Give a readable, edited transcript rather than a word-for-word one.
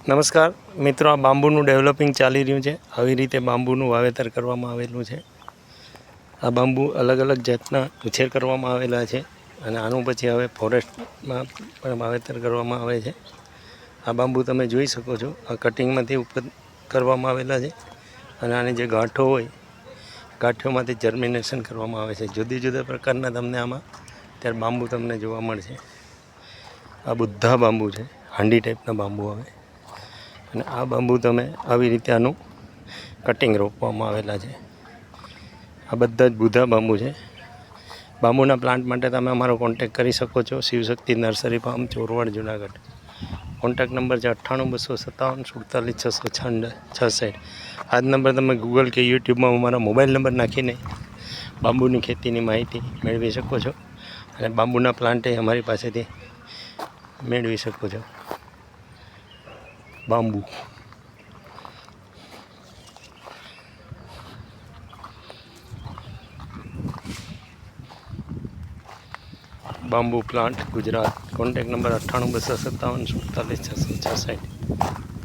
નમસ્કાર મિત્રો, આ બાંબુનું ડેવલપિંગ ચાલી રહ્યું છે. આવી રીતે બાંબુનું વાવેતર કરવામાં આવેલું છે. આ બાંબુ અલગ અલગ જાતના ઉછેર કરવામાં આવેલા છે અને આનું પછી હવે ફોરેસ્ટમાં પણ વાવેતર કરવામાં આવે છે. આ બાંબુ તમે જોઈ શકો છો, આ કટિંગમાંથી ઉપર કરવામાં આવેલા છે અને આની જે ગાંઠો હોય, ગાંઠોમાંથી જર્મિનેશન કરવામાં આવે છે. જુદી જુદા પ્રકારના તમને આમાં ત્યારે બાંબુ તમને જોવા મળશે. આ બુદ્ધા બાંબુ છે, હાંડી ટાઈપના બાંબુ આવે અને આ બાંબુ તમે આવી રીતે આનું કટિંગ રોપવામાં આવેલા છે. આ બધા જ બુદ્ધા બાંબુ છે. બાંબુના પ્લાન્ટ માટે તમે અમારો કોન્ટેક કરી શકો છો. Shivshakti nursery farm, Chorwad, Junagadh. Contact number છે 98 257 46 666. આ જ નંબર તમે ગૂગલ કે યુટ્યુબમાં અમારા મોબાઈલ નંબર નાખીને બાંબુની ખેતીની માહિતી મેળવી શકો છો અને બાંબુના પ્લાન્ટ અમારી પાસેથી મેળવી શકો છો. Bamboo bamboo plant Gujarat. Contact number 98 257 46 666.